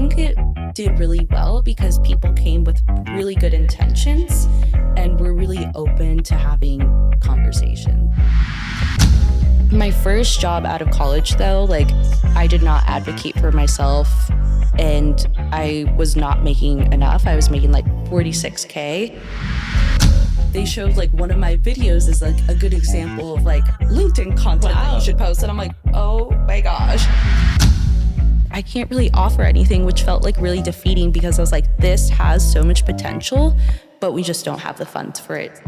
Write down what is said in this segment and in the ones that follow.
think it did really well because people came with really good intentions and were really open to having conversation. My first job out of college, though, I did not advocate for myself and I was not making enough. I was making $46K. They showed one of my videos is a good example of LinkedIn content that you should post. And I'm like, oh my gosh. I can't really offer anything, which felt really defeating because I was like, this has so much potential, but we just don't have the funds for it.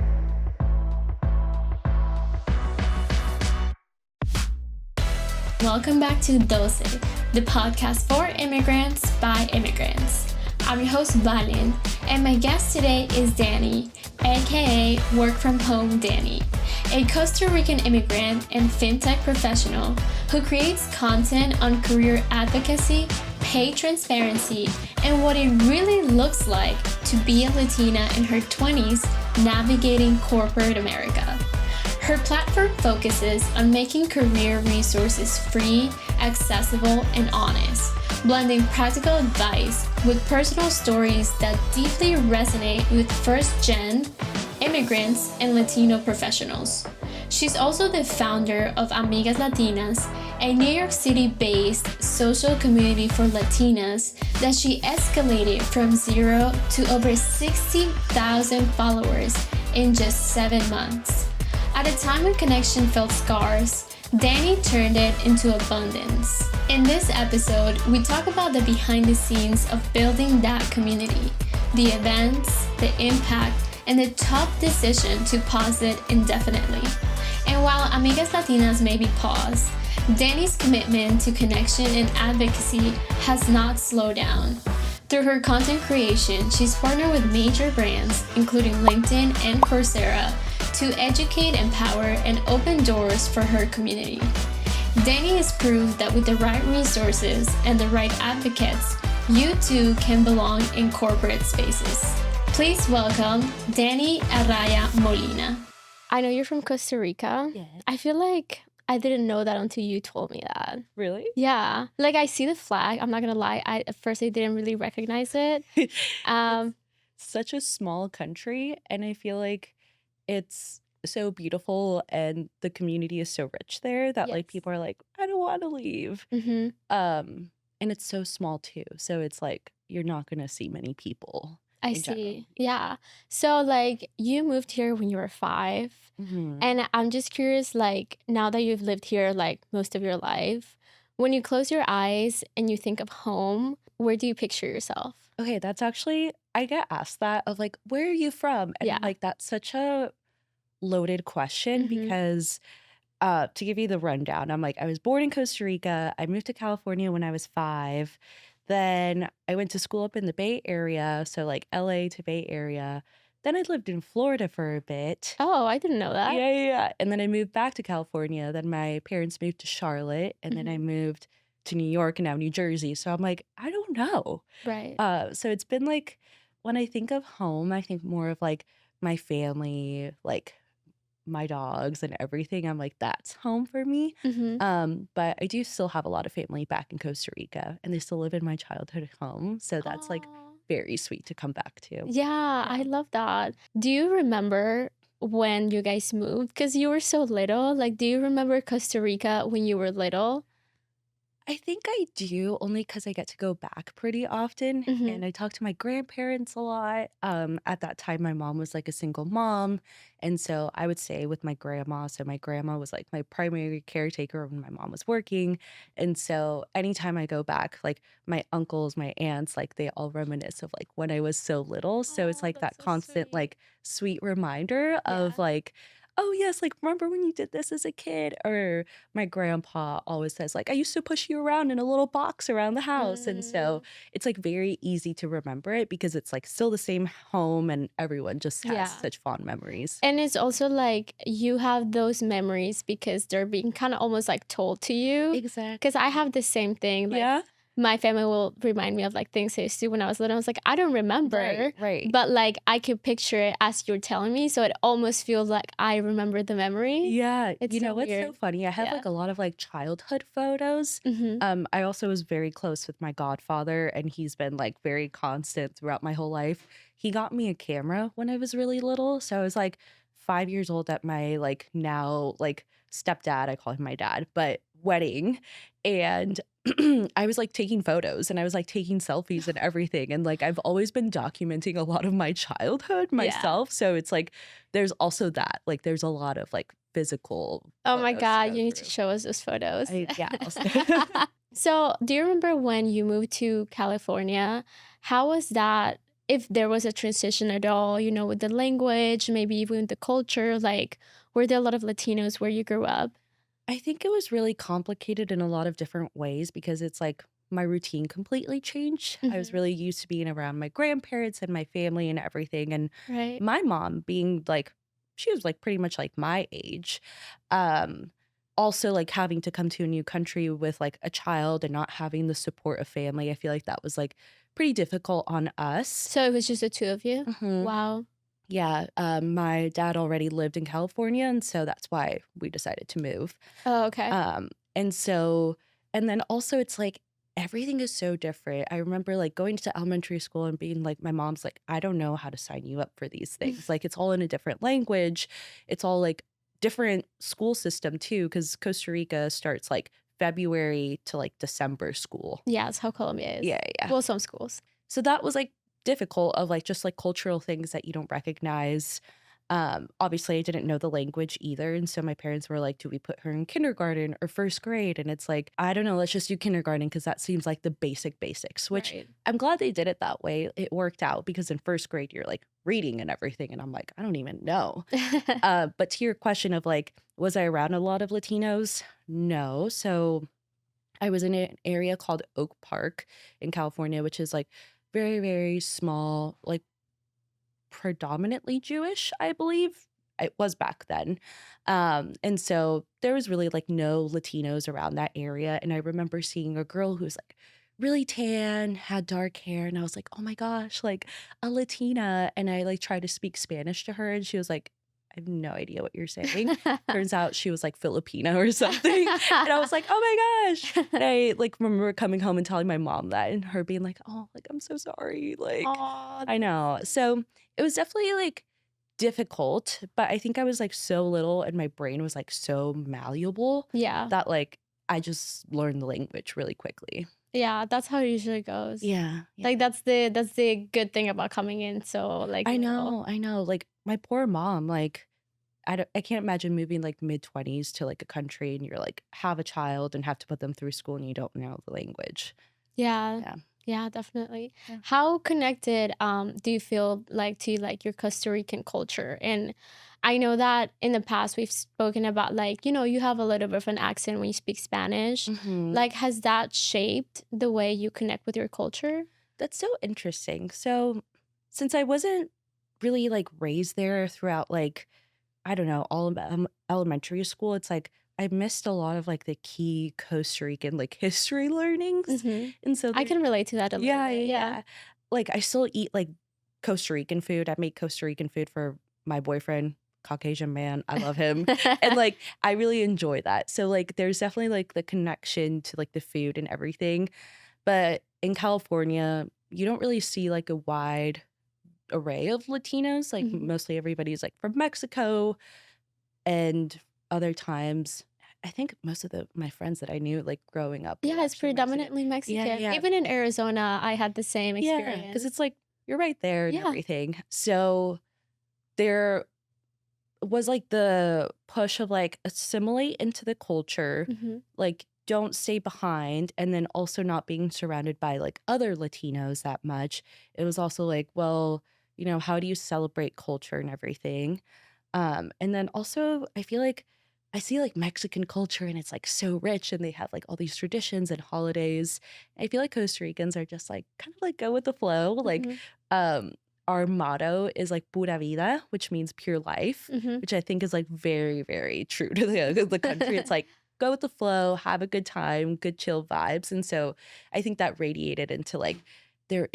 Welcome back to Doce, the podcast for immigrants by immigrants. I'm your host, Valen, and my guest today is Dani, aka Work From Home Dani, a Costa Rican immigrant and Fintech professional who creates content on career advocacy, pay transparency, and what it really looks like to be a Latina in her 20s navigating corporate America. Her platform focuses on making career resources free, accessible, and honest, blending practical advice with personal stories that deeply resonate with first-gen immigrants and Latino professionals. She's also the founder of Amigas Latinas, a New York City-based social community for Latinas that she escalated from 0 to over 60,000 followers in just 7 months. At a time when connection felt scarce, Dani turned it into abundance. In this episode, we talk about the behind the scenes of building that community, the events, the impact, and the tough decision to pause it indefinitely. And while Amigas Latinas may be paused, Dani's commitment to connection and advocacy has not slowed down. Through her content creation, she's partnered with major brands, including LinkedIn and Coursera, to educate, empower, and open doors for her community. Dani has proved that with the right resources and the right advocates, you too can belong in corporate spaces. Please welcome Dani Araya Molina. I know you're from Costa Rica. Yes. I feel like I didn't know that until you told me that. Really? Yeah. I see the flag. I'm not going to lie. At first, I didn't really recognize it. It's such a small country, and I feel like it's so beautiful and the community is so rich there that Yes. people are like, I don't want to leave. Mm-hmm. And it's so small too. So it's you're not going to see many people. I see. Yeah. So you moved here when you were 5. Mm-hmm. And I'm just curious, now that you've lived here most of your life, when you close your eyes and you think of home, where do you picture yourself? Okay, that's actually, I get asked that of where are you from? And Yeah. that's such a loaded question Mhm. because to give you the rundown, I was born in Costa Rica. I moved to California when I was 5. Then I went to school up in the Bay Area, so LA to Bay Area. Then I lived in Florida for a bit. Oh, I didn't know that. Yeah. And then I moved back to California. Then my parents moved to Charlotte, and then I moved to New York and now New Jersey. So I'm I don't know. Right. So it's been when I think of home, I think more of my family, my dogs and everything. I'm that's home for me. Mm-hmm. But I do still have a lot of family back in Costa Rica, and they still live in my childhood home. So that's Aw. very sweet to come back to. Yeah, I love that. Do you remember when you guys moved? Because you were so little. Do you remember Costa Rica when you were little? I think I do, only because I get to go back pretty often, Mhm. and I talk to my grandparents a lot. At that time, my mom was a single mom, and so I would stay with my grandma. So my grandma was my primary caretaker when my mom was working, and so anytime I go back, my uncles, my aunts, they all reminisce of when I was so little. So it's Oh, that that's so constant sweet. sweet reminder of Yeah. oh yes, remember when you did this as a kid? Or my grandpa always says I used to push you around in a little box around the house. And so it's very easy to remember it because it's still the same home and everyone just has Yeah. such fond memories. And it's also you have those memories because they're being kind of almost told to you. Exactly. Because I have the same thing. Yeah. my family will remind me of like things I used to do when I was little. I was like, I don't remember. Right. But like I could picture it as you're telling me. So it almost feels like I remember the memory. Yeah. It's You so know what's so weird. funny? I have Yeah. like a lot of like childhood photos. I also was very close with my godfather, and he's been like very constant throughout my whole life. He got me a camera when I was really little. So I was like 5 years old at my like now like stepdad, I call him my dad, but wedding. And I was like taking photos and I was like taking selfies and everything. And like I've always been documenting a lot of my childhood myself. So it's like there's also that. Like there's a lot of like physical. Oh my photos God, go you need to through. show us those photos. Yeah. So, do you remember when you moved to California? How was that? If there was a transition at all, you know, with the language, maybe even the culture, like, were there a lot of Latinos where you grew up? I think it was really complicated in a lot of different ways because it's like my routine completely changed. I was Mhm. really used to being around my grandparents and my family and everything. And Right. my mom being like, she was like pretty much like my age. Um, Also like having to come to a new country with like a child and not having the support of family. I feel like that was like pretty difficult on us. So it was just the two of you? Mhm. Wow. Yeah, my dad already lived in California, and so that's why we decided to move. Oh, okay. And so, and then also it's like everything is so different. I remember like going to elementary school and being like, my mom's like, I don't know how to sign you up for these things. Like it's all in a different language. It's all like different school system too, because Costa Rica starts like February to like December school. Yeah, it's how Colombia is. Yeah. Well, some schools. So that was like difficult of like just like cultural things that you don't recognize. Obviously I didn't know the language either. And so my parents were like, do we put her in kindergarten or first grade? And it's like, I don't know, let's just do kindergarten because that seems like the basics, which Right. I'm glad they did it that way. It worked out because in first grade you're like reading and everything. And I'm like, I don't even know. But to your question of like, was I around a lot of Latinos? No. So I was in an area called Oak Park in California, which is like very, very small, like predominantly Jewish, I believe. It was back then. And so there was really like no Latinos around that area. And I remember seeing a girl who was like really tan, had dark hair. And I was like, oh my gosh, like a Latina. And I like tried to speak Spanish to her. And she was like, I have no idea what you're saying. Turns out she was like Filipino or something. And I was like, oh my gosh. And I like remember coming home and telling my mom that and her being like, oh, like, I'm so sorry. Like, Aw, I know. So it was definitely like difficult, but I think I was like so little and my brain was like so malleable yeah. that like I just learned the language really quickly. Yeah, that's how it usually goes. Yeah. Like that's the good thing about coming in. So like I little. know. Like my poor mom, like I can't imagine moving like mid-20s to like a country and you're like have a child and have to put them through school and you don't know the language. Yeah. Yeah. Yeah, definitely. Yeah. How connected do you feel like to like your Costa Rican culture? And I know that in the past we've spoken about like, you know, you have a little bit of an accent when you speak Spanish. Mhm. Like has that shaped the way you connect with your culture? That's so interesting. So since I wasn't really like raised there throughout like I don't know, all of elementary school, it's like I missed a lot of like the key Costa Rican like history learnings. And so I can relate to that a little yeah, bit. yeah. Like I still eat like Costa Rican food. I make Costa Rican food for my boyfriend, Caucasian man. I love him. And like I really enjoy that. So like there's definitely like the connection to like the food and everything. But in California, you don't really see like a wide array of Latinos. Like Mhm. mostly everybody's like from Mexico and other times I think most of my friends that I knew like growing up were Yeah, it's actually Mexican. predominantly Mexican. Yeah. Even in Arizona, I had the same Yeah, experience. because it's like you're right there and Yeah. everything. So there was like the push of like assimilate into the culture, Mhm. like don't stay behind, and then also not being surrounded by like other Latinos that much. It was also like, well, you know, how do you celebrate culture and everything? And then also I feel like I see like Mexican culture and it's like so rich and they have like all these traditions and holidays. I feel like Costa Ricans are just like kind of like go with the flow. Like Mhm. our motto is like pura vida, which means pure life, Mhm. which I think is like very, very true to the country. It's like go with the flow, have a good time, good chill vibes. And so I think that radiated into like there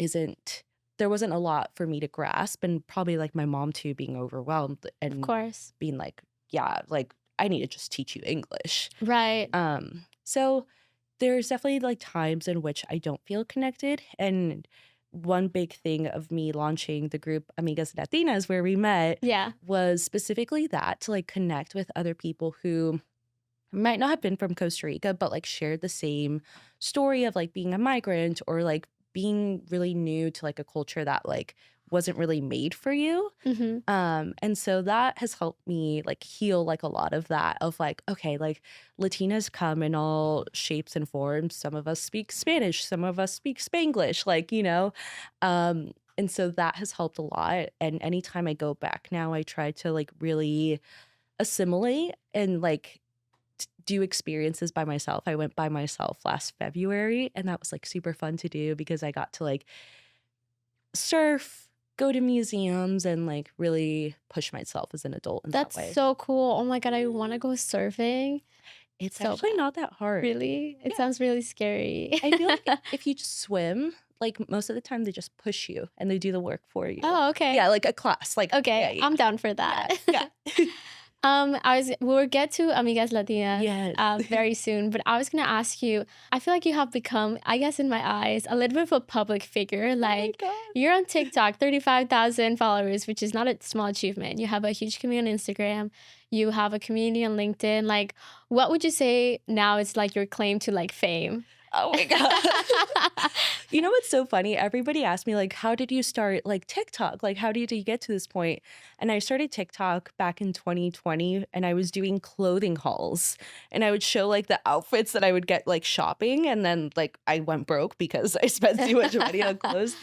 wasn't a lot for me to grasp, and probably like my mom too being overwhelmed Of and course. being like, yeah, like I need to just teach you English. Right. So there's definitely like times in which I don't feel connected. And one big thing of me launching the group Amigas Latinas, where we met, Yeah. was specifically that, to like connect with other people who might not have been from Costa Rica, but like shared the same story of like being a migrant, or like being really new to like a culture that like wasn't really made for you. Mm-hmm. And so that has helped me like heal like a lot of that, of like, okay, like Latinas come in all shapes and forms. Some of us speak Spanish, some of us speak Spanglish, like, and so that has helped a lot. And anytime I go back now, I try to like really assimilate and like do experiences by myself. I went by myself last February, and that was like super fun to do because I got to like surf, go to museums, and like really push myself as an adult in That's that way. so cool. Oh my God, I want to go surfing. It's so actually bad. not that hard. Really? It Yeah. sounds really scary. I feel like if you just swim, like most of the time they just push you and they do the work for you. Oh, okay. Yeah, like a class. Like Okay, yeah. I'm down for that. Yeah. We'll get to Amigas Latinas Yes. very soon, but I was gonna ask you, I feel like you have become, I guess in my eyes, a little bit of a public figure. Like Oh my God. you're on TikTok, 35,000 followers, which is not a small achievement. You have a huge community on Instagram. You have a community on LinkedIn. Like, what would you say now is like your claim to like fame? Oh my God. You know what's so funny? Everybody asked me, like, how did you start like TikTok? Like, how did you get to this point? And I started TikTok back in 2020, and I was doing clothing hauls, and I would show like the outfits that I would get like shopping, and then like I went broke because I spent too much money on clothes.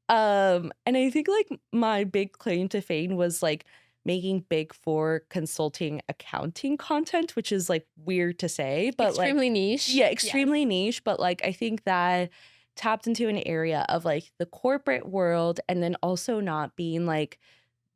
And I think like my big claim to fame was like making Big Four consulting accounting content, which is like weird to say, but Extremely niche. yeah, extremely niche. But like I think that tapped into an area of like the corporate world, and then also not being like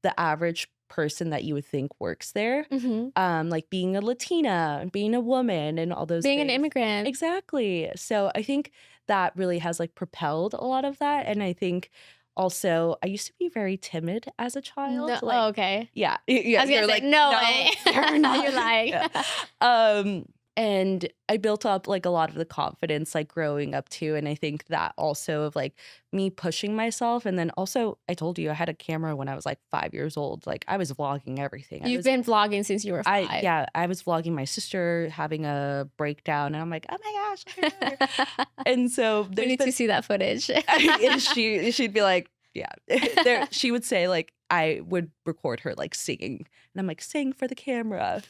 the average person that you would think works there. Mm-hmm. Like being a Latina, being a woman, and all those Being an things. immigrant. Exactly. So I think that really has like propelled a lot of that. And I think also I used to be very timid as a child. No, Like, okay. yeah. I was gonna say, no way. You're not. You're lying. Yeah. And I built up like a lot of the confidence like growing up too. And I think that also of like me pushing myself. And then also I told you I had a camera when I was like 5 years old. Like I was vlogging everything. You've been vlogging since you were 5. I was vlogging my sister having a breakdown, and I'm like, oh my gosh, look at her. And so we need to see that footage. and she'd be like, yeah. She would say like I would record her like singing, and I'm like, sing for the camera.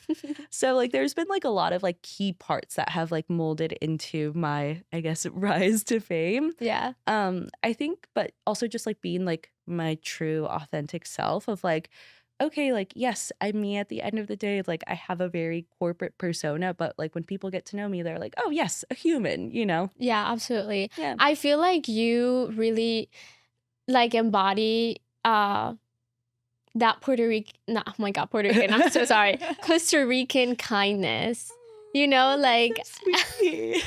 So like there's been like a lot of like key parts that have like molded into my, I guess, rise to fame. Yeah. I think, but also just like being like my true authentic self of like, okay, like, yes, I'm me at the end of the day. Like I have a very corporate persona, but like when people get to know me, they're like, oh yes, a human, you know? Yeah, absolutely. Yeah. I feel like you really like embody that Puerto Rican, I'm so sorry, Costa Rican kindness. You know, like So sweet.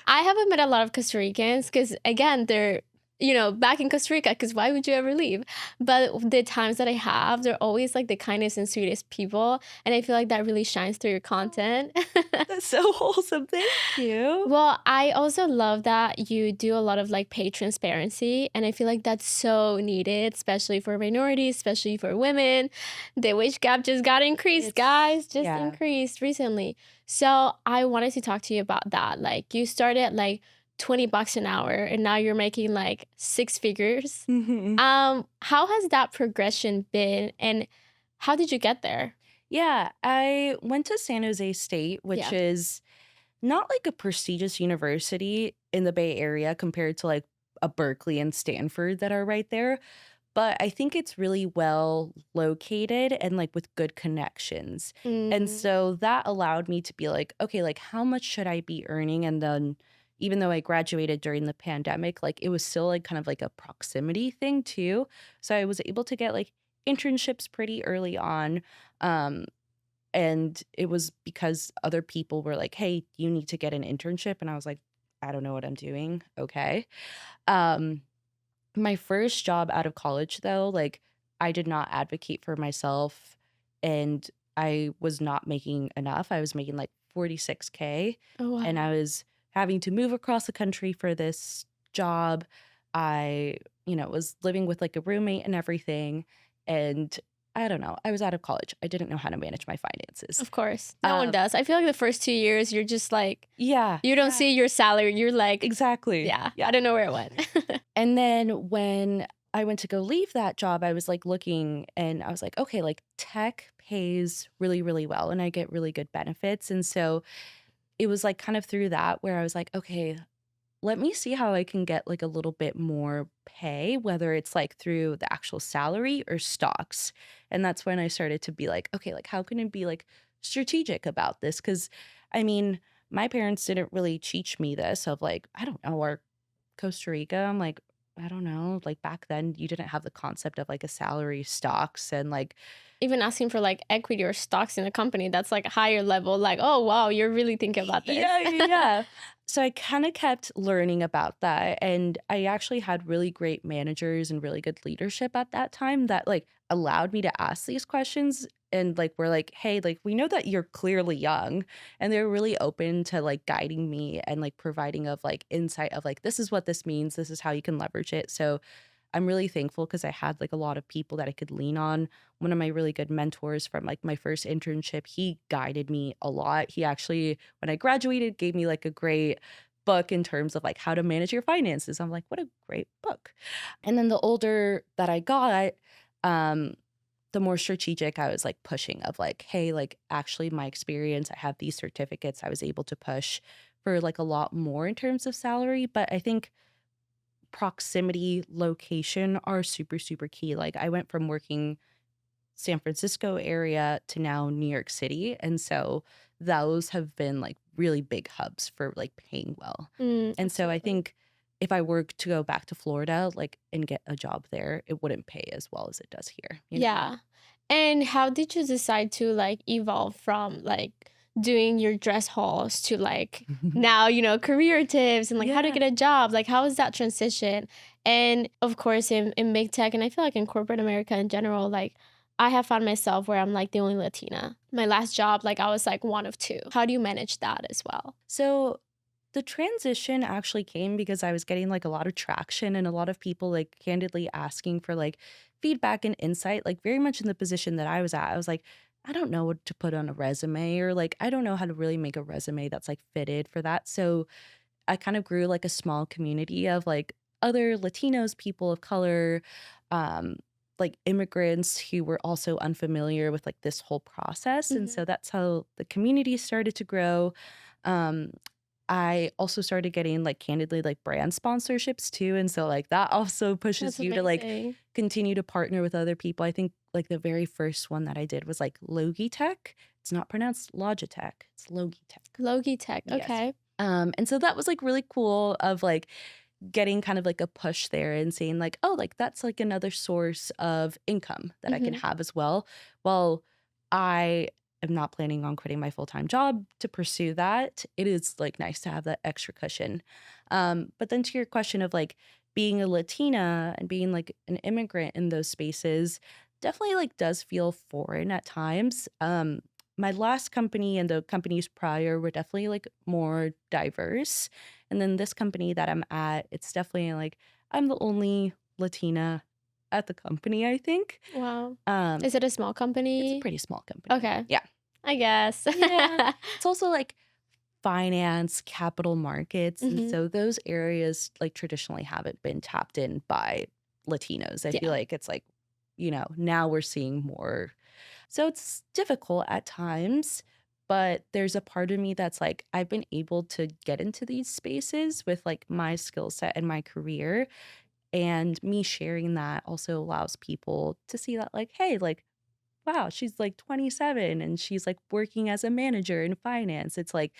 I haven't met a lot of Costa Ricans because again, they're, you know, back in Costa Rica, because why would you ever leave? But the times that I have, they're always like the kindest and sweetest people. And I feel like that really shines through your content. That's so wholesome. Thank you. Well, I also love that you do a lot of like paid transparency. And I feel like that's so needed, especially for minorities, especially for women. The wage gap just got increased, guys, increased recently. So I wanted to talk to you about that. Like you started like $20 an hour and now you're making like 6 figures. Mm-hmm. How has that progression been and how did you get there? Yeah, I went to San Jose State, which is not like a prestigious university in the Bay Area compared to like a Berkeley and Stanford that are right there. But I think it's really well located and like with good connections. And so that allowed me to be like, okay, like how much should I be earning? And then even though I graduated during the pandemic, like it was still like kind of like a proximity thing too. So I was able to get like internships pretty early on. And it was because other people were like, hey, you need to get an internship. And I was like, I don't know what I'm doing. Okay. Um, my first job out of college, though, like I did not advocate for myself and I was not making enough. I was making like 46K Oh, wow. and I was having to move across the country for this job. I, was living with like a roommate and everything. And I don't know. I was out of college. I didn't know how to manage my finances. Of course. No one does. I feel like the first 2 years, you're just like, Yeah. you don't see your salary. You're like, Exactly. yeah, I don't know where it went. And then when I went to go leave that job, I was like looking and I was like, okay, like tech pays really, really well and I get really good benefits. And so it was like kind of through that where I was like, okay, let me see how I can get like a little bit more pay, whether it's like through the actual salary or stocks. And that's when I started to be like, okay, like how can I be like strategic about this? Because I mean, my parents didn't really teach me this of like, I don't know, or Costa Rica. I'm like, I don't know. Like back then, you didn't have the concept of like a salary, stocks, and like Even asking for like equity or stocks in a company, that's like higher level. Like, oh, wow, you're really thinking about this. Yeah. So I kind of kept learning about that. And I actually had really great managers and really good leadership at that time that like allowed me to ask these questions. And like, we're like, hey, like, we know that you're clearly young. And they're really open to like guiding me and like providing of like insight of like, this is what this means. This is how you can leverage it. So I'm really thankful because I had like a lot of people that I could lean on. One of my really good mentors from like my first internship, he guided me a lot. He actually, when I graduated, gave me like a great book in terms of like how to manage your finances. I'm like, what a great book. And then the older that I got, the more strategic I was like pushing of like, hey, like actually my experience, I have these certificates. I was able to push for like a lot more in terms of salary. But I think proximity, location are super, super key. Like I went from working San Francisco area to now New York City. And so those have been like really big hubs for like paying well. And so I think if I were to go back to Florida, like and get a job there, it wouldn't pay as well as it does here. Yeah. And how did you decide to like evolve from like doing your dress hauls to like now, career tips and like how to get a job? Like how is that transition? And of course in big tech and I feel like in corporate America in general, like I have found myself where I'm like the only Latina. My last job, like I was like one of two. How do you manage that as well? So the transition actually came because I was getting like a lot of traction and a lot of people like candidly asking for like feedback and insight, like very much in the position that I was at. I was like, I don't know what to put on a resume or like, I don't know how to really make a resume that's like fitted for that. So I kind of grew like a small community of like other Latinos, people of color, like immigrants who were also unfamiliar with like this whole process. And so that's how the community started to grow. I also started getting like candidly like brand sponsorships too. And so like that also pushes you to like continue to partner with other people. I think like the very first one that I did was like Logitech. It's not pronounced Logitech. It's Logitech. Logitech. Yes. Okay. And so that was like really cool of like getting kind of like a push there and saying like, oh, like that's like another source of income that I can have as well. Well, I am not planning on quitting my full-time job to pursue that. It is like nice to have that extra cushion. But then to your question of like being a Latina and being like an immigrant in those spaces definitely like does feel foreign at times. My last company and the companies prior were definitely like more diverse. And then this company that I'm at, it's definitely like I'm the only Latina at the company, I think. Wow. Is it a small company? It's a pretty small company. Okay. Yeah. I guess. Yeah. It's also like finance, capital markets. And so those areas like traditionally haven't been tapped in by Latinos. I feel like it's like, now we're seeing more. So it's difficult at times, but there's a part of me that's like, I've been able to get into these spaces with like my skill set and my career. And me sharing that also allows people to see that like, hey, like, wow, she's like 27 and she's like working as a manager in finance. It's like,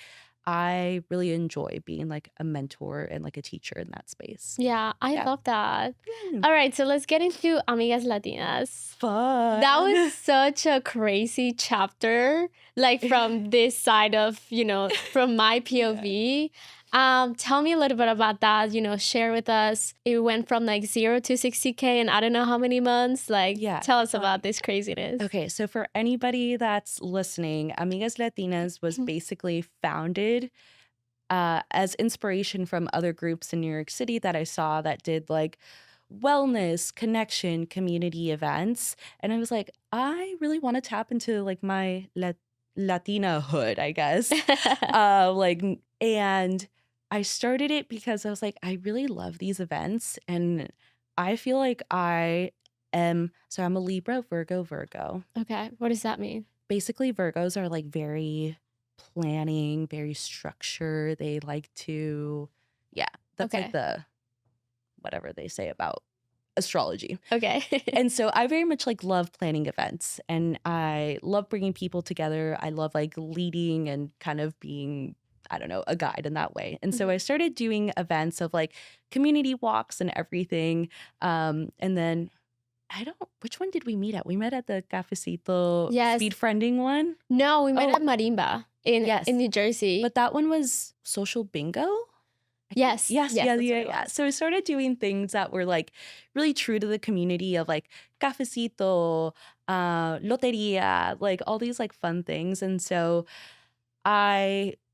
I really enjoy being like a mentor and like a teacher in that space. Yeah, I Yeah. love that. Mm. All right, so let's get into Amigas Latinas. Fun. That was such a crazy chapter, like from this side of, from my POV. Tell me a little bit about that, share with us. It went from like 0 to 60K in I don't know how many months. Like, tell us about this craziness. Okay, so for anybody that's listening, Amigas Latinas was basically founded as inspiration from other groups in New York City that I saw that did like wellness, connection, community events. And I was like, I really want to tap into like my Latina hood, I guess. And I started it because I was like, I really love these events. And I feel like I'm a Libra, Virgo. Okay, what does that mean? Basically, Virgos are like very planning, very structured. They like to, that's like the whatever they say about astrology. Okay. And so I very much like love planning events, and I love bringing people together. I love like leading and kind of being, I don't know, a guide in that way. And so I started doing events of like community walks and everything. And then which one did we meet at? We met at the Cafecito speed friending one. No, we met at Marimba in New Jersey. But that one was social bingo. Yes. Yeah. So I started doing things that were like really true to the community of like cafecito, loteria, like all these like fun things. And so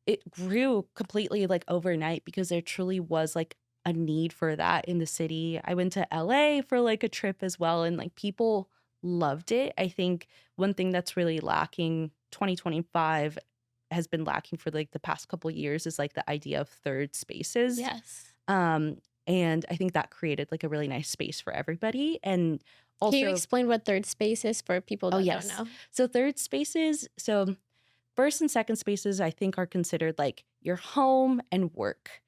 it grew completely like overnight because there truly was like a need for that in the city. I went to LA for like a trip as well, and like people loved it. I think one thing that's really lacking 2025 has been lacking for like the past couple years is like the idea of third spaces. Yes. And I think that created like a really nice space for everybody. And also, can you explain what third space is for people that don't know? So third spaces, so first and second spaces, I think are considered like your home and work.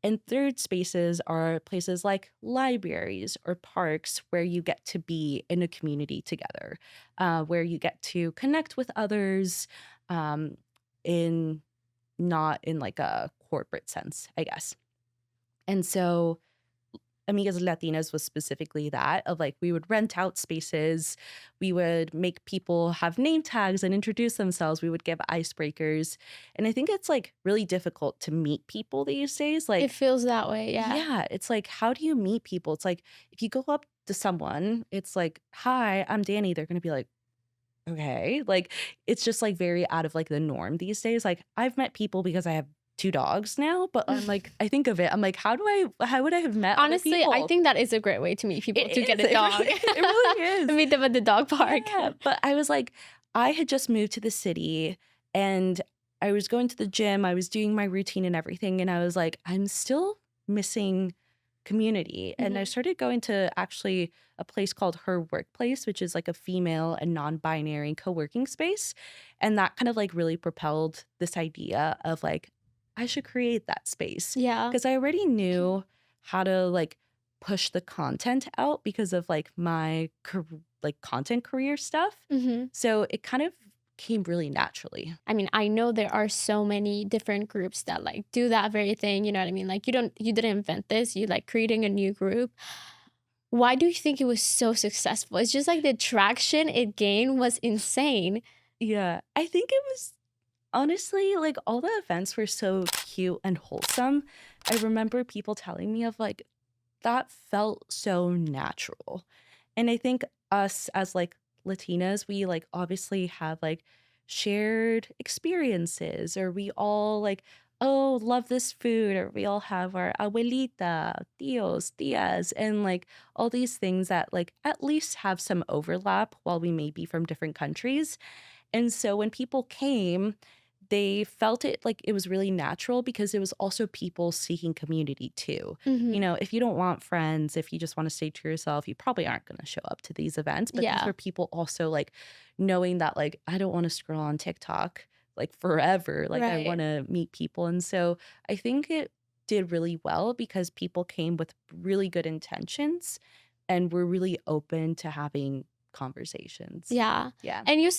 And third spaces are places like libraries or parks where you get to be in a community together, where you get to connect with others, not in like a corporate sense, I guess. And so Amigas Latinas was specifically that, of like we would rent out spaces, we would make people have name tags and introduce themselves, we would give icebreakers. And I think it's like really difficult to meet people these days. Like it feels that way, yeah. It's like, how do you meet people? It's like if you go up to someone, it's like, hi, I'm Dani. They're gonna be like, okay. Like it's just like very out of like the norm these days. Like I've met people because I have 2 dogs now, but I'm like, I think of it, I'm like, how would I have met honestly other people? I think that is a great way to meet people, to get a dog. It really is. Meet them at the dog park. Yeah, but I was like, I had just moved to the city and I was going to the gym, I was doing my routine and everything, and I was like, I'm still missing community. And I started going to actually a place called Her Workplace, which is like a female and non-binary co-working space. And that kind of like really propelled this idea of like, I should create that space. Yeah. Because I already knew how to like push the content out because of like my like content career stuff. So it kind of came really naturally. I mean, I know there are so many different groups that like do that very thing, you know what I mean? Like you didn't invent this, you like creating a new group. Why do you think it was so successful? It's just like the traction it gained was insane. Yeah, I think it was honestly like all the events were so cute and wholesome. I remember people telling me of like that felt so natural. And I think us as like Latinas, we like obviously have like shared experiences, or we all like, oh, love this food, or we all have our abuelita, tios, tias, and like all these things that like at least have some overlap while we may be from different countries. And so when people came, they felt it like it was really natural because it was also people seeking community too. You know, if you don't want friends, if you just want to stay to yourself, you probably aren't going to show up to these events. But these were people also like knowing that like, I don't want to scroll on TikTok like forever. Like I want to meet people. And so I think it did really well because people came with really good intentions and were really open to having conversations. Yeah. And you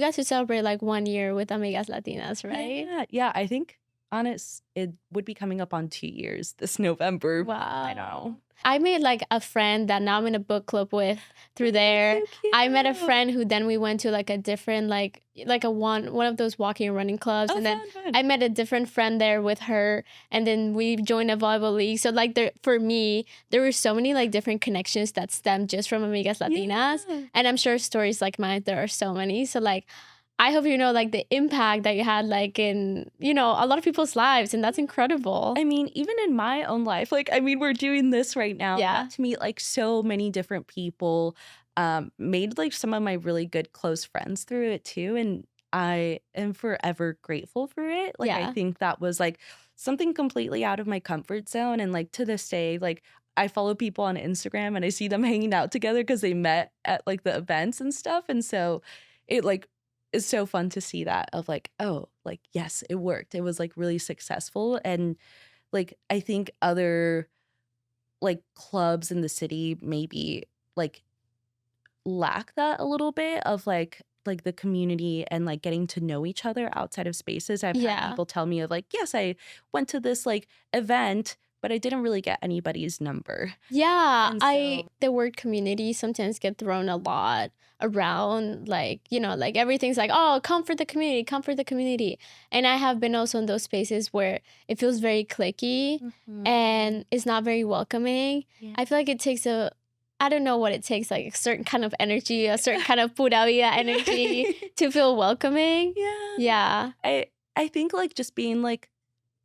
got to celebrate like 1 year with Amigas Latinas, right? Yeah. I think honest, it would be coming up on 2 years this November. Wow. I know. I made like a friend that now I'm in a book club with through there. So cute. I met a friend who then we went to like a different like a one of those walking and running clubs, and then fun. I met a different friend there with her, and then we joined a volleyball league. So like for me, there were so many like different connections that stemmed just from Amigas Latinas, and I'm sure stories like mine there are so many. So like, I hope you know like the impact that you had like in, you know, a lot of people's lives, and that's incredible. I mean, even in my own life, like, I mean, we're doing this right now. Yeah. I got to meet like so many different people, made like some of my really good close friends through it too. And I am forever grateful for it. Like, Yeah. I think that was like something completely out of my comfort zone. And like to this day, like I follow people on Instagram and I see them hanging out together because they met at like the events and stuff. And so it like is so fun to see that of like, oh, like, yes, it worked. It was like really successful. And like, I think other like clubs in the city maybe like lack that a little bit of like the community and like getting to know each other outside of spaces. I've had people tell me of like, yes, I went to this like event, but I didn't really get anybody's number. Yeah, And the word community sometimes get thrown a lot around, like, you know, like everything's like, oh, come for the community, come for the community. And I have been also in those spaces where it feels very cliquey and it's not very welcoming. Yeah. I feel like it takes I don't know what it takes, like a certain kind of energy, a certain kind of pura vida energy to feel welcoming. Yeah. I think like just being like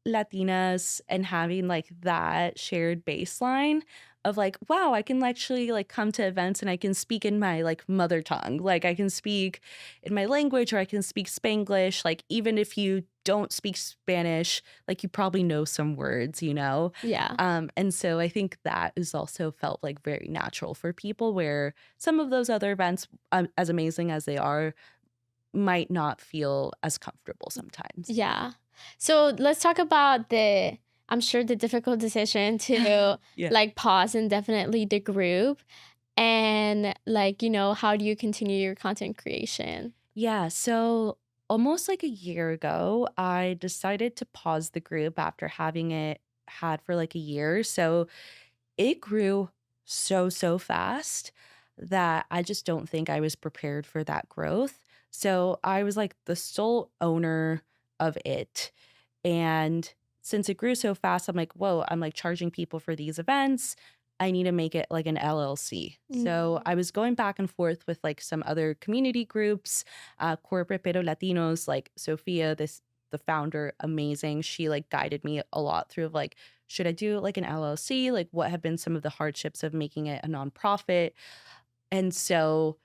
Latinas and having like that shared baseline of like, wow, I can actually like come to events and I can speak in my like mother tongue. Like I can speak in my language or I can speak Spanglish. Like even if you don't speak Spanish, like you probably know some words, you know? Yeah. And so I think that is also felt like very natural for people where some of those other events, as amazing as they are, might not feel as comfortable sometimes. Yeah. So let's talk about I'm sure the difficult decision to like pause indefinitely the group, and like, you know, how do you continue your content creation? Yeah. So almost like a year ago, I decided to pause the group after having it had for like a year. So it grew so fast that I just don't think I was prepared for that growth. So I was like the sole owner of it. And since it grew so fast, I'm like, whoa, I'm like charging people for these events. I need to make it like an LLC. So I was going back and forth with like some other community groups, Corporate Pero Latinos, like Sophia, the founder, amazing. She like guided me a lot through like, should I do like an LLC? Like what have been some of the hardships of making it a nonprofit? And so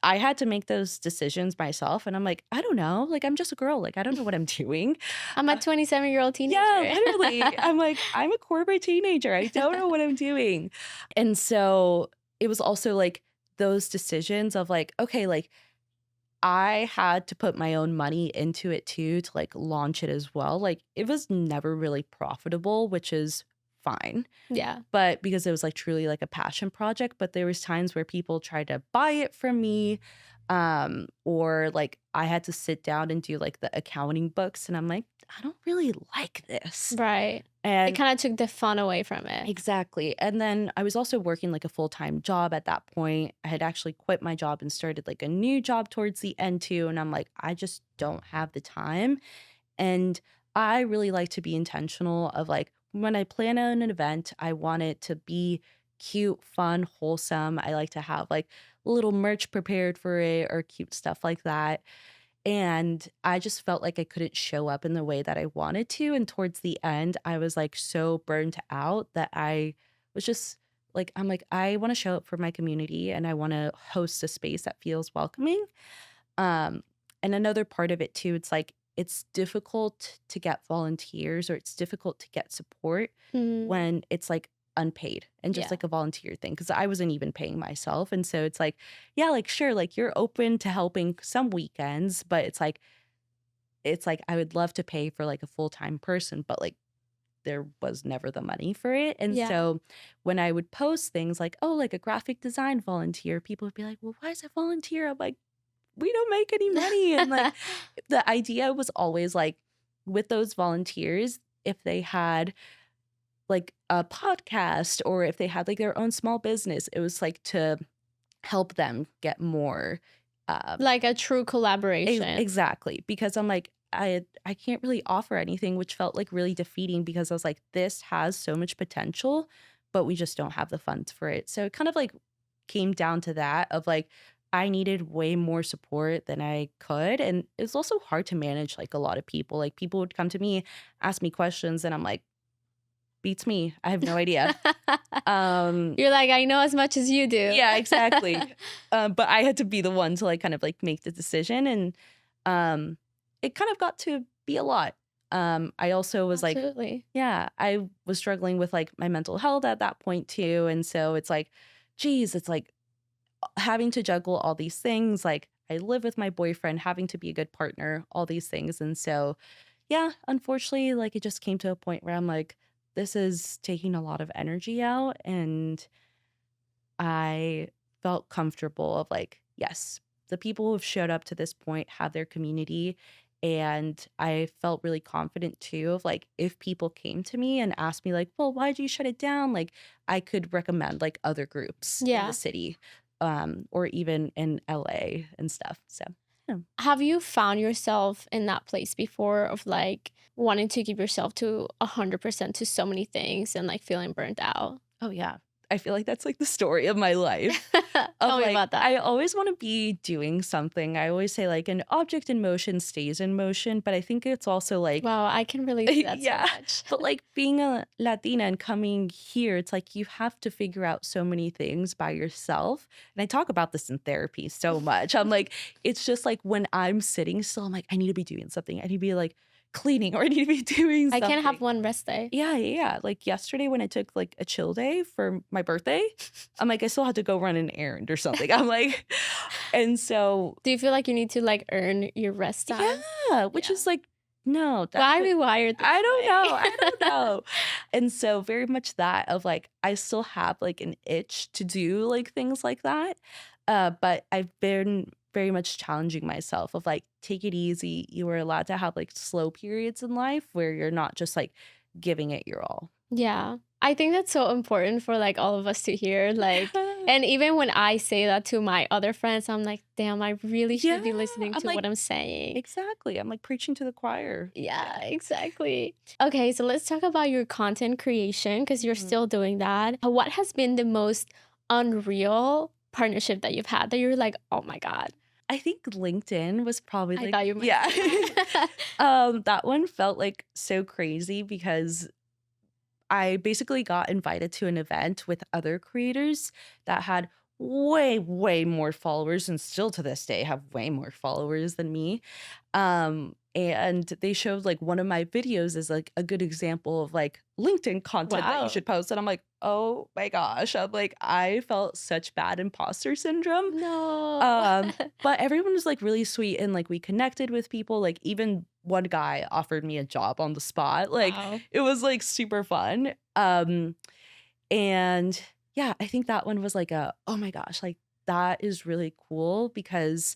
I had to make those decisions myself. And I'm like, I don't know. Like, I'm just a girl. Like, I don't know what I'm doing. I'm a 27-year-old teenager. Yeah, literally. I'm like, I'm a corporate teenager. I don't know what I'm doing. And so it was also like those decisions of like, okay, like I had to put my own money into it too, to like launch it as well. Like it was never really profitable, which is fine. Yeah. But because it was like truly like a passion project, but there was times where people tried to buy it from me, or like I had to sit down and do like the accounting books, and I'm like, I don't really like this. Right. And it kind of took the fun away from it. Exactly. And then I was also working like a full-time job at that point. I had actually quit my job and started like a new job towards the end too. And I'm like, I just don't have the time. And I really like to be intentional of like, when I plan on an event, I want it to be cute, fun, wholesome. I like to have like little merch prepared for it or cute stuff like that. And I just felt like I couldn't show up in the way that I wanted to. And towards the end, I was like so burnt out that I was just like, I'm like, I want to show up for my community and I want to host a space that feels welcoming. And another part of it too, it's like, it's difficult to get volunteers or it's difficult to get support when it's like unpaid and just like a volunteer thing, because I wasn't even paying myself. And so it's like, yeah, like sure, like you're open to helping some weekends, but it's like I would love to pay for like a full-time person, but like there was never the money for it. And so when I would post things like, oh, like a graphic design volunteer, people would be like, well, why is a volunteer? I'm like, we don't make any money. And like the idea was always like, with those volunteers, if they had like a podcast or if they had like their own small business, it was like to help them get more like a true collaboration. Exactly, because I'm like, I can't really offer anything, which felt like really defeating because I was like, this has so much potential, but we just don't have the funds for it. So it kind of like came down to that of like, I needed way more support than I could. And it was also hard to manage like a lot of people. Like people would come to me, ask me questions, and I'm like, beats me. I have no idea. You're like, I know as much as you do. Yeah, exactly. But I had to be the one to like kind of like make the decision, and it kind of got to be a lot. I also was Absolutely. like, yeah, I was struggling with like my mental health at that point too, and so it's like, geez, it's like having to juggle all these things. Like I live with my boyfriend, having to be a good partner, all these things, and so yeah, unfortunately, like it just came to a point where I'm like, this is taking a lot of energy out, and I felt comfortable of like, yes, the people who have showed up to this point have their community. And I felt really confident too of like, if people came to me and asked me like, well, why did you shut it down? Like I could recommend like other groups in Yeah. the city, or even in LA and stuff. So yeah. Have you found yourself in that place before of like wanting to give yourself to 100% to so many things and like feeling burnt out? Oh yeah. I feel like that's like the story of my life. Tell me Like, about that. I always want to be doing something. I always say like an object in motion stays in motion, but I think it's also like, Wow, I can relate to that yeah, so much. but like being a Latina and coming here, it's like you have to figure out so many things by yourself. And I talk about this in therapy so much. I'm like, it's just like when I'm sitting still, I'm like, I need to be doing something. I need to be like cleaning, or I need to be doing I something. can't have one rest day. Yeah. Like yesterday when I took like a chill day for my birthday, I'm like, I still had to go run an errand or something. I'm like, and so Do you feel like you need to like earn your rest time? yeah, which is like, no. Why are we wired this I don't way? know. I don't know. And so very much that of like, I still have like an itch to do like things like that. But I've been very much challenging myself of like, take it easy. You are allowed to have like slow periods in life where you're not just like giving it your all. Yeah. I think that's so important for like all of us to hear. Like, and even when I say that to my other friends, I'm like, damn, I really should be listening to like, what I'm saying. Exactly. I'm like preaching to the choir. Yeah, exactly. Okay, so let's talk about your content creation because you're still doing that. What has been the most unreal partnership that you've had that you're like, oh my God? I think LinkedIn was probably like, I thought you might. yeah. That one felt like so crazy because I basically got invited to an event with other creators that had way more followers, and still to this day have way more followers than me. And they showed like one of my videos as like a good example of like LinkedIn content that Wow. you should post. And I'm like, oh my gosh. I'm like, I felt such bad imposter syndrome. No. But everyone was like really sweet, and like we connected with people. Like even one guy offered me a job on the spot. Like Wow. it was like super fun. And yeah, I think that one was like a, oh my gosh, like that is really cool because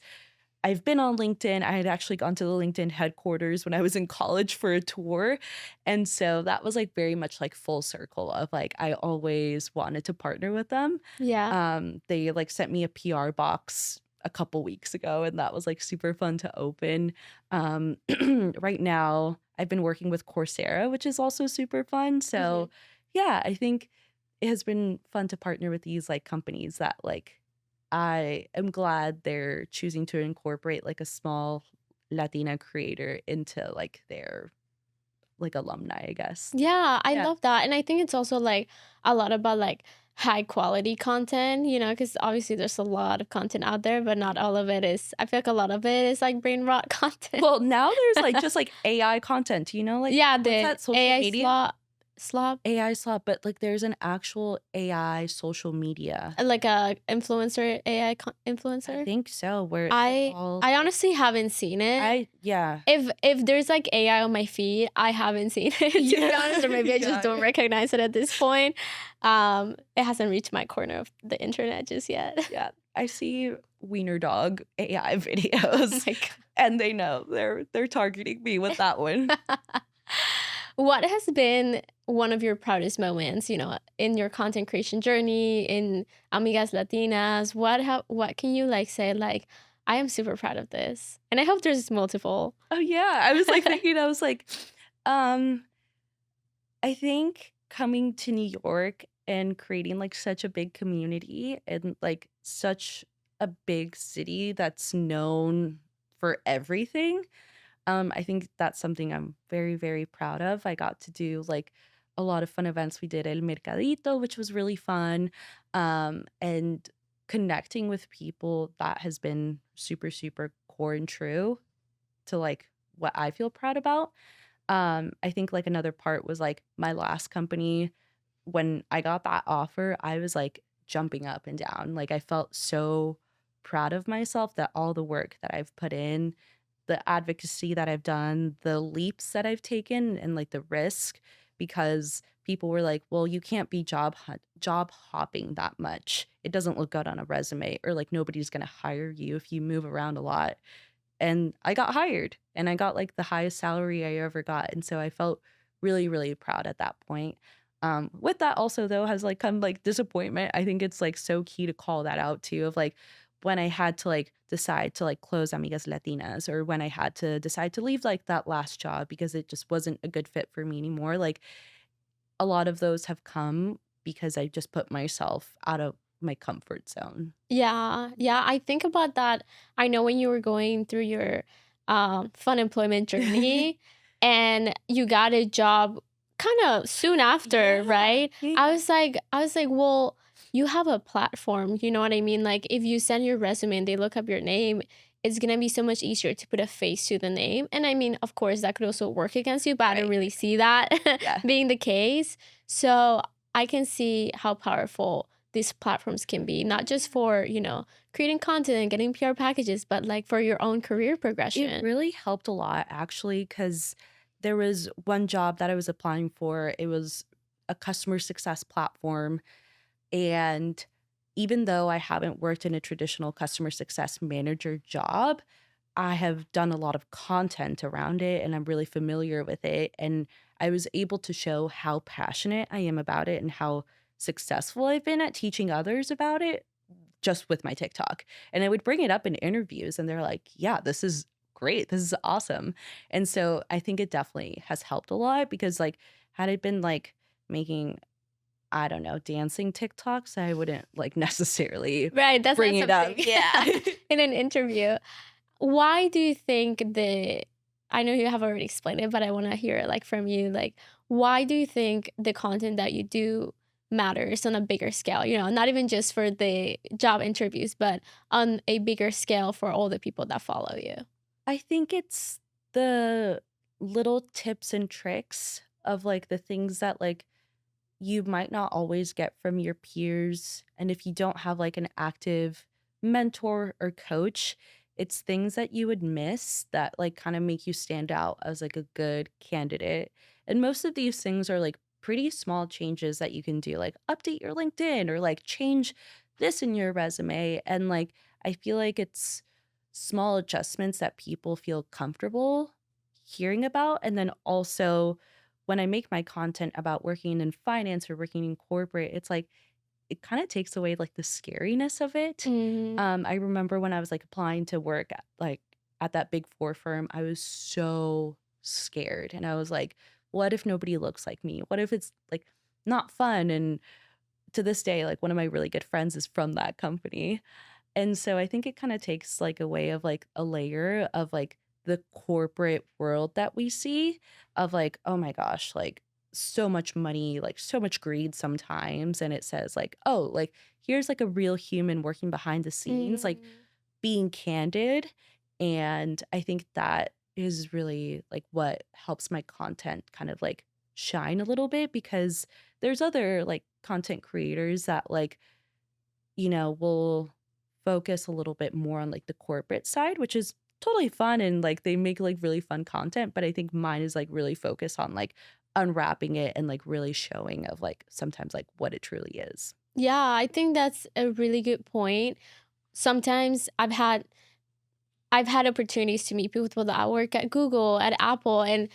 I've been on LinkedIn. I had actually gone to the LinkedIn headquarters when I was in college for a tour. And so that was like very much like full circle of like, I always wanted to partner with them. Yeah. They like sent me a PR box a couple weeks ago, and that was like super fun to open. Right now I've been working with Coursera, which is also super fun. So yeah, I think it has been fun to partner with these like companies that like, I am glad they're choosing to incorporate like a small Latina creator into like their like alumni, I guess. Yeah, I Yeah. love that. And I think it's also like a lot about like high quality content, you know, because obviously there's a lot of content out there, but not all of it is, I feel like a lot of it is like brain rot content. Well, now there's like just like AI content, you know, like yeah, what's that the social AI media? slop? AI slot, but like there's an actual AI social media. Like a influencer, AI I influencer? think so, where it's I all I honestly haven't seen it. yeah. If there's like AI on my feed, I haven't seen it to be honest, or maybe I just don't recognize it at this point. It hasn't reached my corner of the internet just yet. Yeah. I see wiener dog AI Oh videos my God. and they know they're targeting me with that one. What has been one of your proudest moments, in your content creation journey, in Amigas Latinas? What can you like say like, I am super proud of this? And I hope there's multiple. Oh yeah. I was like thinking, I was like, I think coming to New York and creating like such a big community and like such a big city that's known for everything. I think that's something I'm very, very proud of. I got to do like a lot of fun events. We did El Mercadito, which was really fun. And connecting with people, that has been super, super core and true to like what I feel proud about. I think like another part was like my last company, when I got that offer, I was like jumping up and down. Like I felt so proud of myself that all the work that I've put in, the advocacy that I've done, the leaps that I've taken and like the risk, because people were like, "Well, you can't be job hopping that much. It doesn't look good on a resume, or like nobody's going to hire you if you move around a lot." And I got hired and I got like the highest salary I ever got. And so I felt really, really proud at that point. With that also though has like come like disappointment. I think it's like so key to call that out too, of like when I had to like decide to like close Amigas Latinas, or when I had to decide to leave like that last job because it just wasn't a good fit for me anymore. Like a lot of those have come because I just put myself out of my comfort zone. Yeah, yeah, I think about that. I know when you were going through your fun employment journey and you got a job kind of soon after, right? Yeah. I was like, well, you have a platform, you know what I mean? Like if you send your resume and they look up your name, it's gonna be so much easier to put a face to the name. And I mean, of course, that could also work against you, but I don't Right. really see that Yeah. being the case. So I can see how powerful these platforms can be, not just for, creating content and getting PR packages, but like for your own career It progression. really helped a lot actually, because there was one job that I was applying for. It was a customer success platform. And even though I haven't worked in a traditional customer success manager job, I have done a lot of content around it and I'm really familiar with it. And I was able to show how passionate I am about it and how successful I've been at teaching others about it just with my TikTok. And I would bring it up in interviews and they're like, yeah, this is great. This is awesome. And so I think it definitely has helped a lot, because like had I been like making, I don't know, dancing TikToks, I wouldn't like necessarily Right, that's bring not it up. something Yeah. in an interview. Why do you think I know you have already explained it, but I want to hear it like from you. Like, why do you think the content that you do matters on a bigger scale? Not even just for the job interviews, but on a bigger scale for all the people that follow you. I think it's the little tips and tricks of like the things that like you might not always get from your peers. And if you don't have like an active mentor or coach, it's things that you would miss that like kind of make you stand out as like a good candidate. And most of these things are like pretty small changes that you can do, like update your LinkedIn or like change this in your resume. And like, I feel like it's small adjustments that people feel comfortable hearing about. And then also, when I make my content about working in finance or working in corporate, it's like it kind of takes away like the scariness of it. Mhm. I remember when I was like applying to work at that big four firm, I was so scared. And I was like, what if nobody looks like me? What if it's like not fun? And to this day, like one of my really good friends is from that company. And so I think it kind of takes like a way of like a layer of like the corporate world that we see of like, oh my gosh, like so much money, like so much greed sometimes. And it says like, oh, like here's like a real human working behind the scenes, like Mhm. being candid. And I think that is really like what helps my content kind of like shine a little bit, because there's other like content creators that like, will focus a little bit more on like the corporate side, which is totally fun, and like they make like really fun content. But I think mine is like really focused on like unwrapping it and like really showing of like sometimes like what it truly is. Yeah, I think that's a really good point. Sometimes I've had opportunities to meet people that work at Google, at Apple, and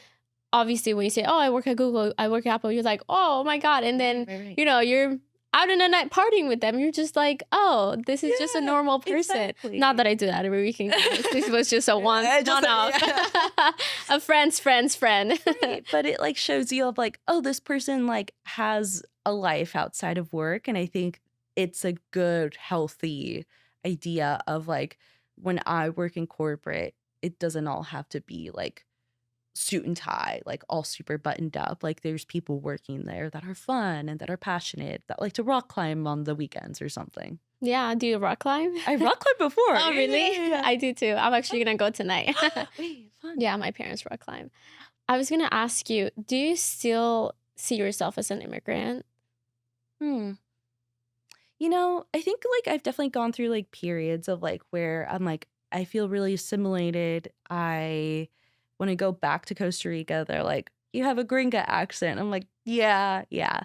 obviously when you say, "Oh, I work at Google, I work at Apple," you're like, "Oh my God." And then, Right. you're out in the night partying with them. You're just like, "Oh, this is just a Yeah, normal person." exactly. Not that I do that every weekend. This was just a one off. Yeah. A friend's friend. Right. But it like shows you of like, oh, this person like has a life outside of work. And I think it's a good, healthy idea of like, when I work in corporate, it doesn't all have to be like suit and tie, like all super buttoned up. Like there's people working there that are fun and that are passionate, that like to rock climb on the weekends or something. Yeah, do you rock climb? I rock climbed before. Oh, really? Yeah. I do too. I'm actually going to go tonight. Wait, fun. Yeah, my parents rock climb. I was going to ask you, do you still see yourself as an immigrant? I think like I've definitely gone through like periods of like where I'm like, I feel really assimilated. When I go back to Costa Rica, they're like, you have a gringa accent. I'm like, yeah, yeah.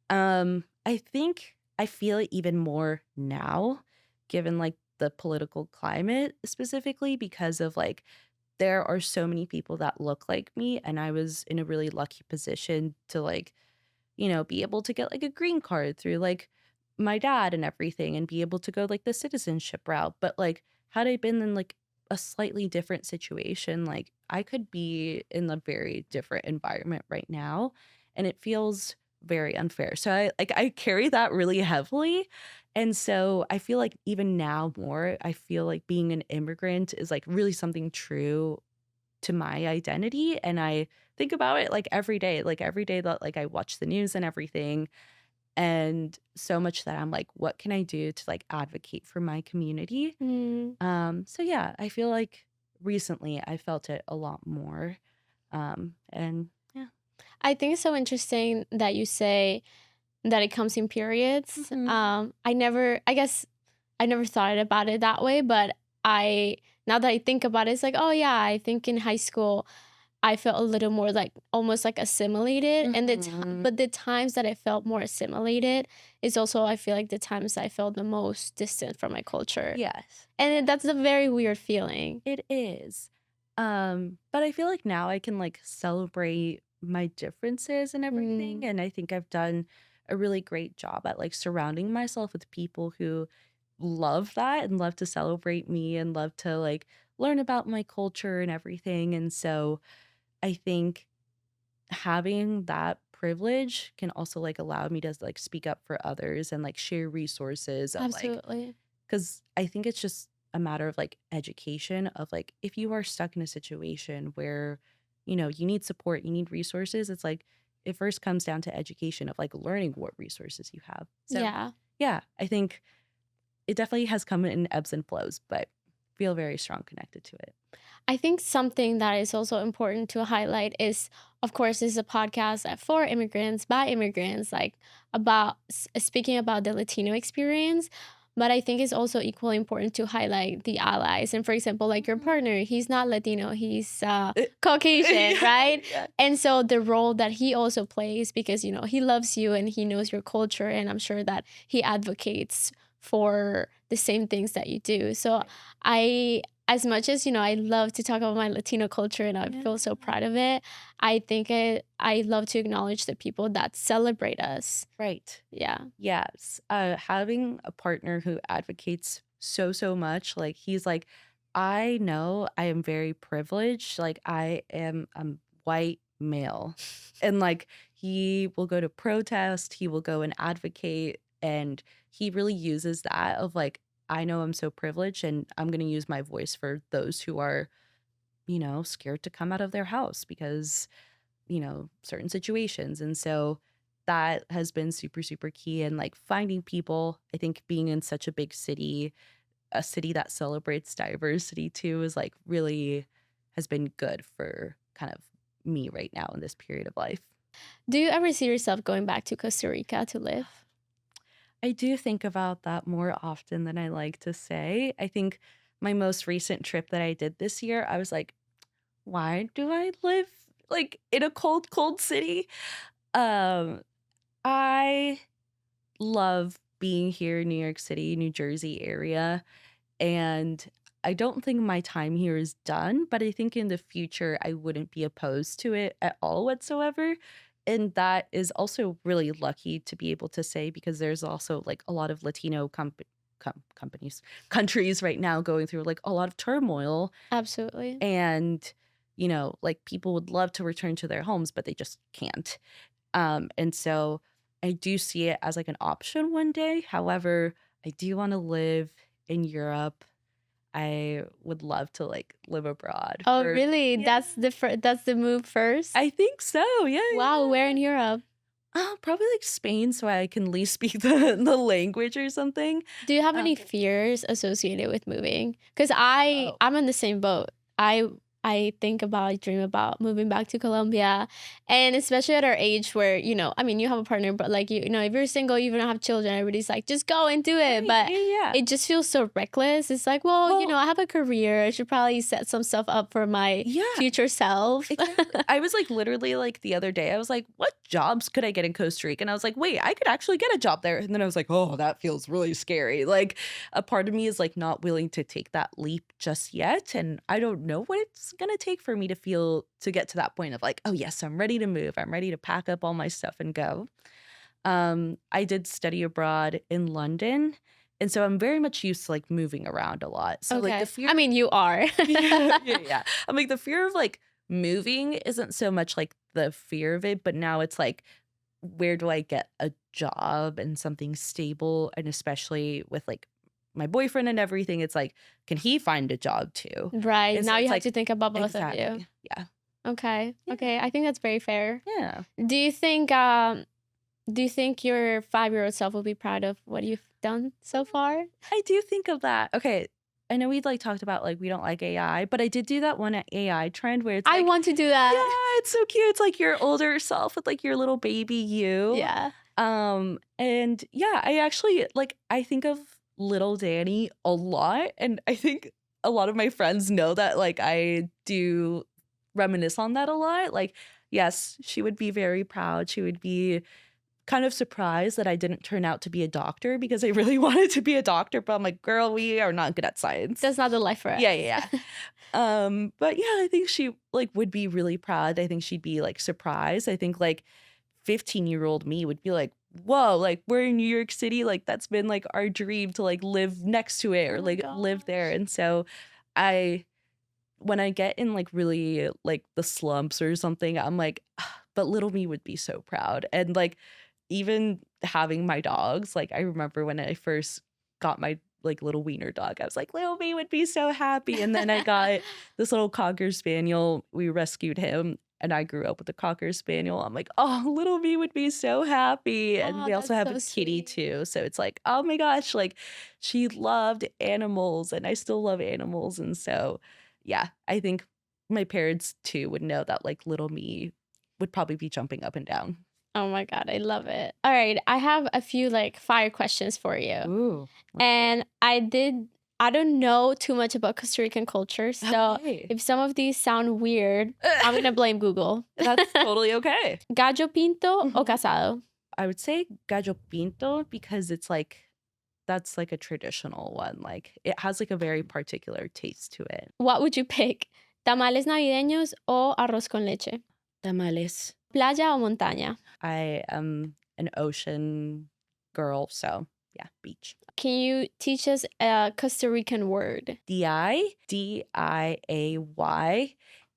I think I feel it even more now, given like the political climate specifically, because of like, there are so many people that look like me. And I was in a really lucky position to like, be able to get like a green card through like my dad and everything, and be able to go like the citizenship route. But like, had I been in like a slightly different situation, like I could be in a very different environment right now. And it feels very unfair. So I carry that really heavily. And so I feel like even now more, I feel like being an immigrant is like really something true to my identity. And I think about it like every day that like I watch the news and everything. And so much that I'm like, what can I do to like advocate for my community? So yeah, I feel like recently I felt it a lot more. And yeah. I think it's so interesting that you say that it comes in periods. I guess I never thought about it that way, but now that I think about it, it's like, oh yeah, I think in high school I felt a little more like almost like assimilated. But the times that I felt more assimilated is also, I feel like, the times I felt the most distant from my culture. Yes. And that's a very weird feeling. It is. But I feel like now I can like celebrate my differences and everything. And I think I've done a really great job at like surrounding myself with people who love that and love to celebrate me and love to like learn about my culture and everything. And so I think having that privilege can also like allow me to like speak up for others and like share resources of like, Absolutely. because I think it's just a matter of like education of like, if you are stuck in a situation where, you need support, you need resources, it's like it first comes down to education of like learning what resources you have. So yeah, I think it definitely has come in ebbs and flows, but feel very strong connected to it. I think something that is also important to highlight is, of course, this is a podcast for immigrants, by immigrants, like about speaking about the Latino experience. But I think it's also equally important to highlight the allies. And for example, like your partner, he's not Latino, he's Caucasian, right? Yeah. And so the role that he also plays, because, he loves you and he knows your culture, and I'm sure that he advocates for the same things that you do. So as much as, I love to talk about my Latino culture and I feel so proud of it, I think I love to acknowledge the people that celebrate us. Right. Yeah. Yes. Having a partner who advocates so much, like he's like, I know I am very privileged. Like I am a white male. And like he will go to protest, he will go and advocate, and he really uses that of like, I know I'm so privileged and I'm going to use my voice for those who are, scared to come out of their house because, certain situations. And so that has been super, super key. And like finding people, I think being in such a big city, a city that celebrates diversity too, is like really has been good for kind of me right now in this period of life. Do you ever see yourself going back to Costa Rica to live? I do think about that more often than I like to say. I think my most recent trip that I did this year, I was like, why do I live like in a cold, cold city? Um, I love being here in New York City, New Jersey area, and I don't think my time here is done, but I think in the future I wouldn't be opposed to it at all whatsoever. And that is also really lucky to be able to say because there's also like a lot of Latino companies, countries right now going through like a lot of turmoil. Absolutely. And, like people would love to return to their homes, but they just can't. And so I do see it as like an option one day. However, I do want to live in Europe. I would love to like live abroad. Oh, really? Yeah. That's the move first? I think so. Yeah. Wow, where in Europe? Probably like Spain, so I can at least speak the language or something. Do you have any fears associated with moving? Because I'm in the same boat. I dream about moving back to Colombia, and especially at our age where, you have a partner, but like, if you're single, you don't have children, everybody's like, just go and do it. But it just feels so reckless. It's like, well, I have a career. I should probably set some stuff up for my future self. Exactly. I was like, literally like the other day, I was like, what jobs could I get in Costa Rica? And I was like, wait, I could actually get a job there. And then I was like, oh, that feels really scary. Like a part of me is like not willing to take that leap just yet. And I don't know what it's gonna take for me to get to that point of like, oh yes, I'm ready to move. I'm ready to pack up all my stuff and go. I did study abroad in London. And so I'm very much used to like moving around a lot. So like the fear, you are. yeah. I'm like the fear of like moving isn't so much like the fear of it, but now it's like, where do I get a job and something stable? And especially with like my boyfriend and everything, it's like, can he find a job too? Right. And now so you it's have like, to think about both exactly. of you. Yeah. Okay. Yeah. Okay. I think that's very fair. Yeah. Do you think your 5-year-old self will be proud of what you've done so far? I do think of that. Okay. I know we'd like talked about like we don't like AI, but I did do that one AI trend where it's like, I want to do that. yeah, it's so cute. It's like your older self with like your little baby you. Yeah. And yeah, I actually like I think of little Dani a lot, and I think a lot of my friends know that like I do reminisce on that a lot. Like, yes, she would be very proud. She would be kind of surprised that I didn't turn out to be a doctor because I really wanted to be a doctor, but I'm like, girl, we are not good at science. That's not the life for us. Yeah. But yeah, I think she like would be really proud. I think she'd be like surprised. I think like 15-year-old me would be like, whoa, like we're in New York City, like that's been like our dream to like live next to it or like live there. And so when I get in like really like the slumps or something, I'm like, but little me would be so proud. And like even having my dogs, like I remember when I first got my like little wiener dog, I was like, little me would be so happy. And then I got this little Cocker Spaniel. We rescued him and I grew up with a Cocker Spaniel. I'm like, oh, little me would be so happy. And we also have a kitty too. So it's like, oh my gosh, like she loved animals and I still love animals. And so, yeah, I think my parents too would know that like little me would probably be jumping up and down. Oh my God, I love it. All right, I have a few like fire questions for you. Ooh. And I don't know too much about Costa Rican culture, so if some of these sound weird, I'm gonna blame Google. That's totally okay. Gallo pinto o casado? I would say gallo pinto because it's like that's like a traditional one. Like it has like a very particular taste to it. What would you pick? Tamales navideños o arroz con leche? Tamales. Playa o montaña? I am an ocean girl, so yeah, beach. Can you teach us a Costa Rican word? Diay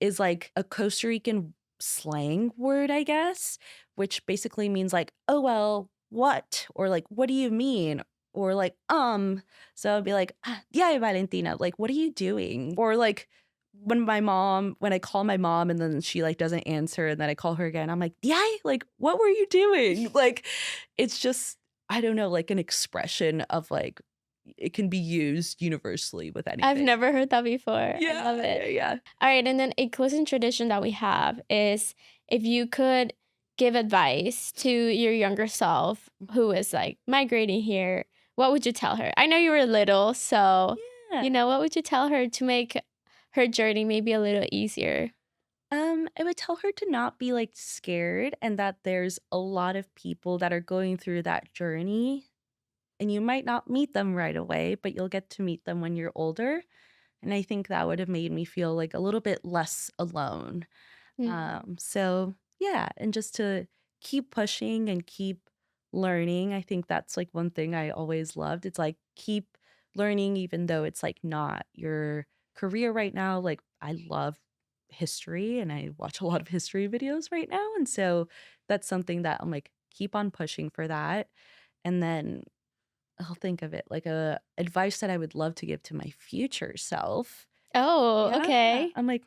is like a Costa Rican slang word, I guess, which basically means like, oh, well, what? Or like, what do you mean? Or like, So I'd be like, diay Valentina, like, what are you doing? Or like, when I call my mom and then she like doesn't answer and then I call her again, I'm like, diay, like, what were you doing? Like, it's just, I don't know, like an expression of like, it can be used universally with anything. I've never heard that before. Yeah, I love it. Yeah. All right. And then a closing tradition that we have is if you could give advice to your younger self who is like migrating here, what would you tell her? I know you were little, so what would you tell her to make her journey maybe a little easier? I would tell her to not be like scared, and that there's a lot of people that are going through that journey, and you might not meet them right away, but you'll get to meet them when you're older. And I think that would have made me feel like a little bit less alone. So yeah, and just to keep pushing and keep learning. I think that's like one thing I always loved. It's like keep learning, even though it's like not your career right now. Like I love history and I watch a lot of history videos right now. And so that's something that I'm like, keep on pushing for that. And then I'll think of it like a advice that I would love to give to my future self. Oh, Yeah. okay. I'm like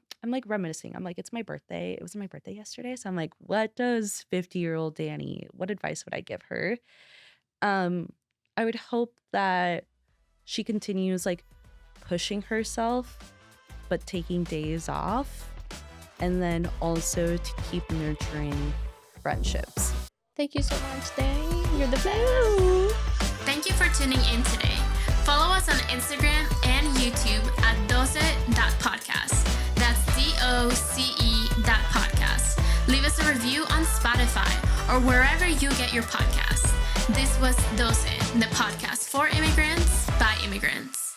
reminiscing. I'm like, it's my birthday. It was my birthday yesterday. So I'm like, what does 50-year-old Dani, what advice would I give her? I would hope that she continues like pushing herself, but taking days off, and then also to keep nurturing friendships. Thank you so much, Dani. You're the best. Thank you for tuning in today. Follow us on Instagram and YouTube at doce.podcast. That's DOCE.podcast. Leave us a review on Spotify or wherever you get your podcasts. This was Doce, the podcast for immigrants by immigrants.